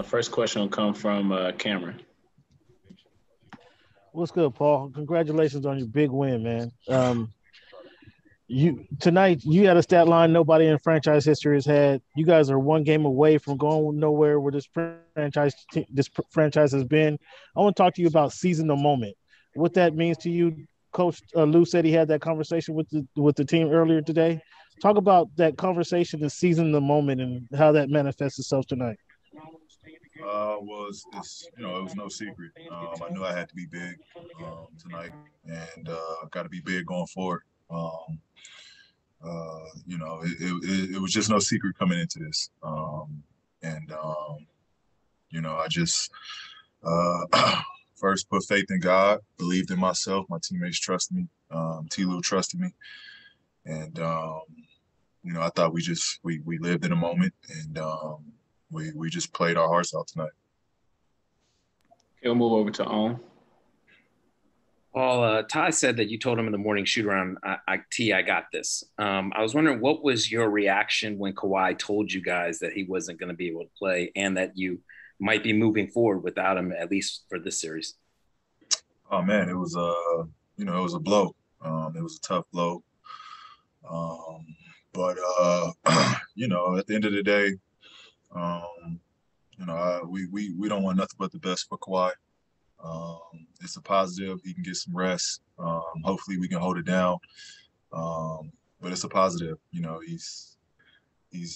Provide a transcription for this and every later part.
First question will come from Cameron. What's good, Paul? Congratulations on your big win, man. Tonight you had a stat line nobody in franchise history has had. You guys are one game away from going nowhere where this franchise has been. I want to talk to you about seizing the moment. What that means to you. Coach Lou said he had that conversation with the team earlier today. Talk about that conversation and seizing the moment and how that manifests itself tonight. It was no secret. I knew I had to be big tonight, and got to be big going forward. It was just no secret coming into this, I just first put faith in God, believed in myself. My teammates trusted me. T. Lou trusted me, and I thought we lived in a moment, and we just played our hearts out tonight. Okay, we'll move over to On. Paul, Ty said that you told him in the morning shoot around, I got this. I was wondering, what was your reaction when Kawhi told you guys that he wasn't going to be able to play and that you might be moving forward without him, at least for this series? Oh man, it was it was a blow. It was a tough blow. But at the end of the day, we don't want nothing but the best for Kawhi. It's a positive. He can get some rest. Hopefully we can hold it down. But it's a positive. He's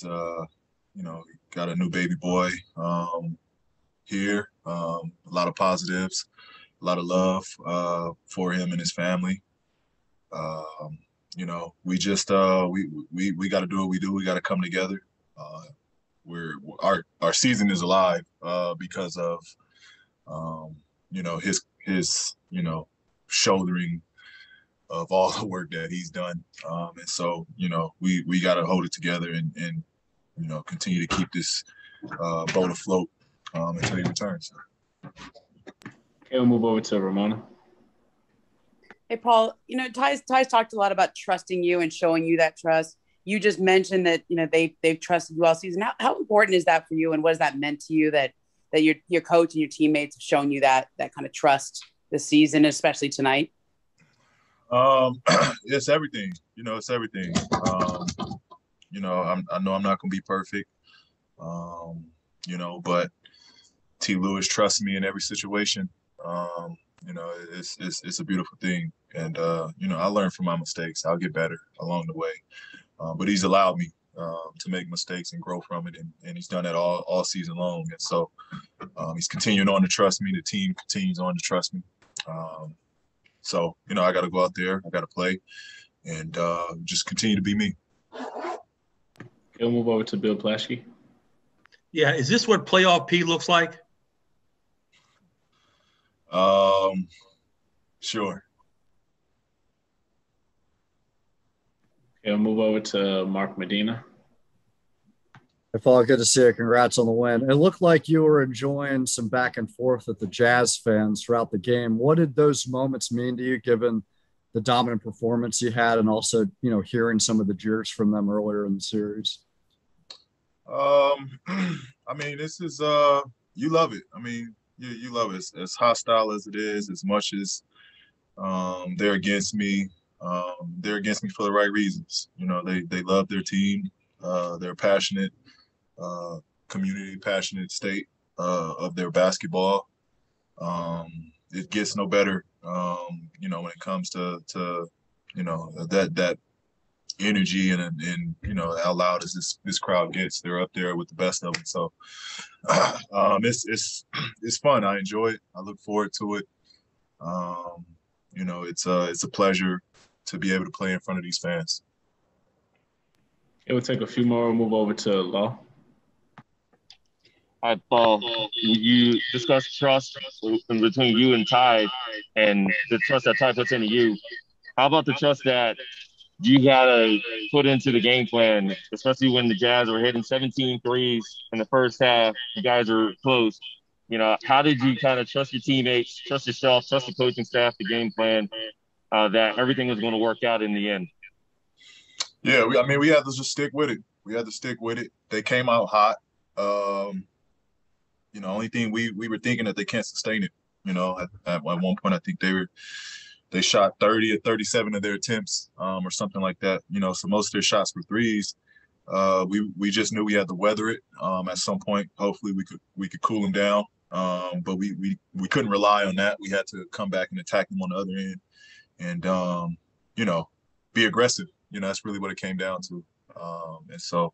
got a new baby boy here. A lot of positives, a lot of love for him and his family. We just we got to do what we do. We got to come together. Our season is alive because of his shouldering of all the work that he's done, and so we got to hold it together and continue to keep this boat afloat until he returns. Okay, we'll move over to Ramona. Hey, Paul, Ty's talked a lot about trusting you and showing you that trust. You just mentioned that, they've trusted you all season. How important is that for you? And what has that meant to you that your coach and your teammates have shown you that kind of trust this season, especially tonight? It's everything, it's everything. I know I'm not going to be perfect, but T. Lewis trusts me in every situation. It's a beautiful thing. And, I learn from my mistakes. I'll get better along the way. But he's allowed me to make mistakes and grow from it. And he's done that all season long. And so he's continuing on to trust me. The team continues on to trust me. I got to go out there. I got to play and just continue to be me. We'll move over to Bill Plaschke. Yeah, is this what playoff P looks like? Sure. Okay, we'll move over to Mark Medina. Hey, Paul, good to see you. Congrats on the win. It looked like you were enjoying some back and forth with the Jazz fans throughout the game. What did those moments mean to you, given the dominant performance you had and also, hearing some of the jeers from them earlier in the series? This is you love it. You love it. As hostile as it is, as much as they're against me, they're against me for the right reasons. They love their team. They're passionate, community passionate state of their basketball. It gets no better, when it comes to that energy and how loud as this crowd gets. They're up there with the best of them. So it's fun. I enjoy it. I look forward to it. It's a pleasure to be able to play in front of these fans. It will take a few more. We'll move over to Law. All right, Paul, you discussed trust in between you and Ty and the trust that Ty puts into you. How about the trust that you got to put into the game plan, especially when the Jazz were hitting 17 threes in the first half? You guys are close. How did you kind of trust your teammates, trust yourself, trust the coaching staff, the game plan, that everything was going to work out in the end? Yeah, we had to just stick with it. We had to stick with it. They came out hot. only thing we were thinking that they can't sustain it. At one point, I think they shot 30 or 37 of their attempts, or something like that. So most of their shots were threes. We just knew we had to weather it. At some point, hopefully we could cool them down. But we couldn't rely on that. We had to come back and attack them on the other end, and be aggressive. That's really what it came down to. And so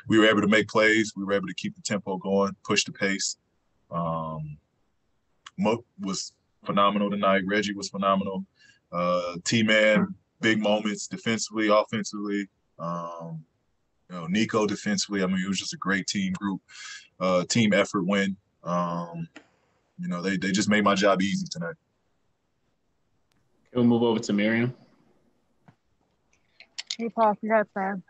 we were able to make plays. We were able to keep the tempo going, push the pace. Mook was phenomenal tonight. Reggie was phenomenal. T-Man, big moments defensively, offensively. Nico defensively. I mean, it was just a great team group, team effort win. They just made my job easy tonight. Can we move over to Miriam? Hey, Paul, congrats, man.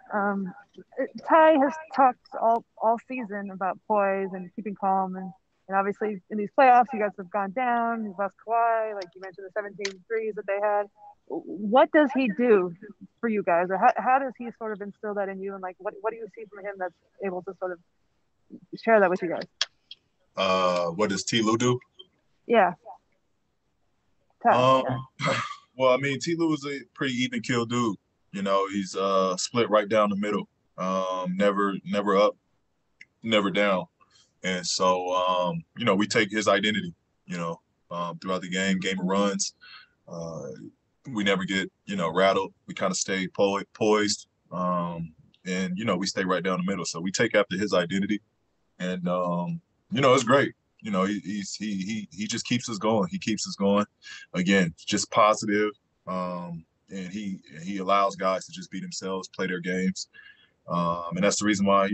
Ty has talked all season about poise and keeping calm, and obviously in these playoffs, you guys have gone down. You've lost Kawhi, like you mentioned, the 17 threes that they had. What does he do for you guys, or how does he sort of instill that in you, and like what do you see from him that's able to sort of share that with you guys? What does T. Lou do? Yeah. Ty, yeah. Well, I mean, T. Lou is a pretty even kill dude. He's split right down the middle. Never up, never down. And so, we take his identity, throughout the game of runs. We never get, rattled. We kind of stay poised. And, we stay right down the middle. So we take after his identity. And, it's great. He just keeps us going. He keeps us going. Again, just positive. And he allows guys to just be themselves, play their games. And that's the reason why,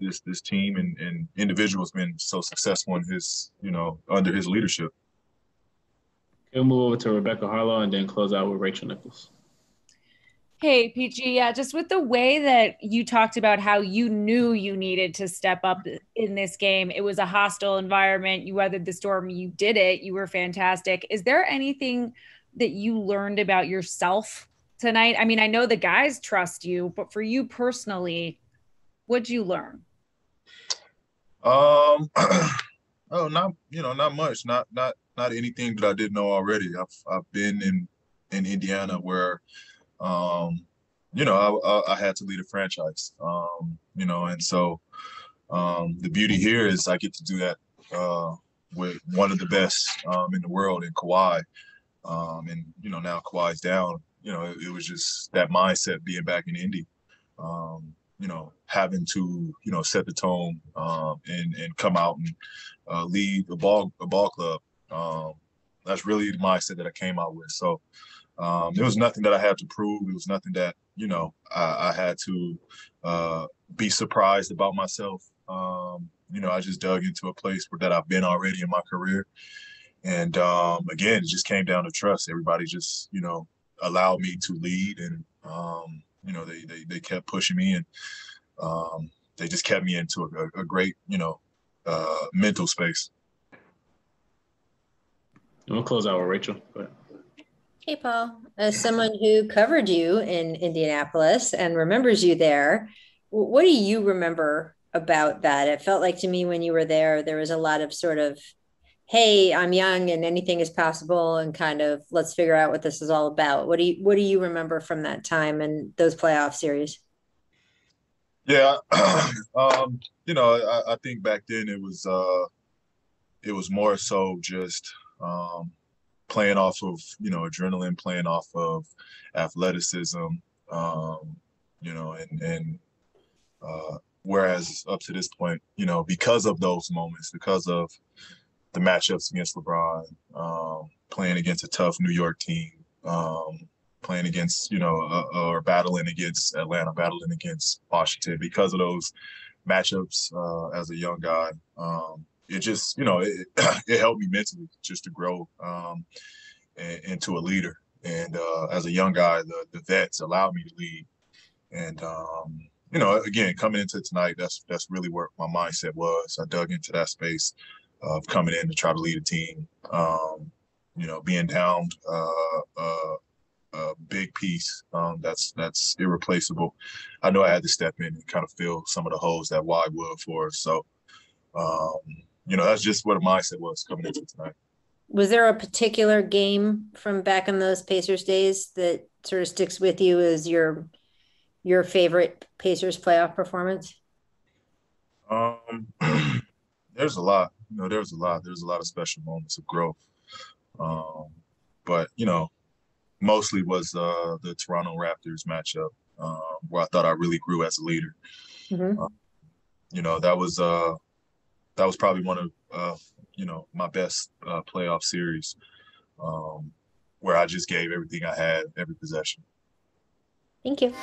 this team and individual has been so successful in his, under his leadership. We'll move over to Rebecca Harlow and then close out with Rachel Nichols. Hey, PG, yeah, just with the way that you talked about how you knew you needed to step up in this game. It was a hostile environment. You weathered the storm. You did it. You were fantastic. Is there anything that you learned about yourself tonight? I mean, I know the guys trust you, but for you personally, what'd you learn? Not much. Not anything that I didn't know already. I've been in Indiana where, I had to lead a franchise, and so the beauty here is I get to do that with one of the best in the world in Kawhi. And now Kawhi's down. It was just that mindset being back in Indy. Having to set the tone and come out and lead a ball club. That's really the mindset that I came out with. So there was nothing that I had to prove. It was nothing that I had to be surprised about myself. I just dug into a place that I've been already in my career. And again, it just came down to trust. Everybody just, allowed me to lead, and they kept pushing me, and they just kept me into a great, mental space. And we'll close out with Rachel. Go ahead. Hey, Paul. As someone who covered you in Indianapolis and remembers you there, what do you remember about that? It felt like to me when you were there was a lot of sort of, hey, I'm young and anything is possible, and kind of let's figure out what this is all about. What do you remember from that time and those playoff series? Yeah, I think back then it was more so just playing off of adrenaline, playing off of athleticism, whereas up to this point, because of those moments, because of the matchups against LeBron, playing against a tough New York team, playing against, or battling against Atlanta, battling against Washington. Because of those matchups as a young guy, it just, it helped me mentally just to grow into a leader. And as a young guy, the vets allowed me to lead. And, again, coming into tonight, that's really where my mindset was. I dug into that space of coming in to try to lead a team, being down a big piece that's irreplaceable. I know I had to step in and kind of fill some of the holes that Wide would for us. So, that's just what a mindset was coming into tonight. Was there a particular game from back in those Pacers days that sort of sticks with you as your favorite Pacers playoff performance? There's a lot. There's a lot. There's a lot of special moments of growth. But mostly was the Toronto Raptors matchup, where I thought I really grew as a leader. Mm-hmm. That was probably one of my best playoff series, where I just gave everything I had, every possession. Thank you.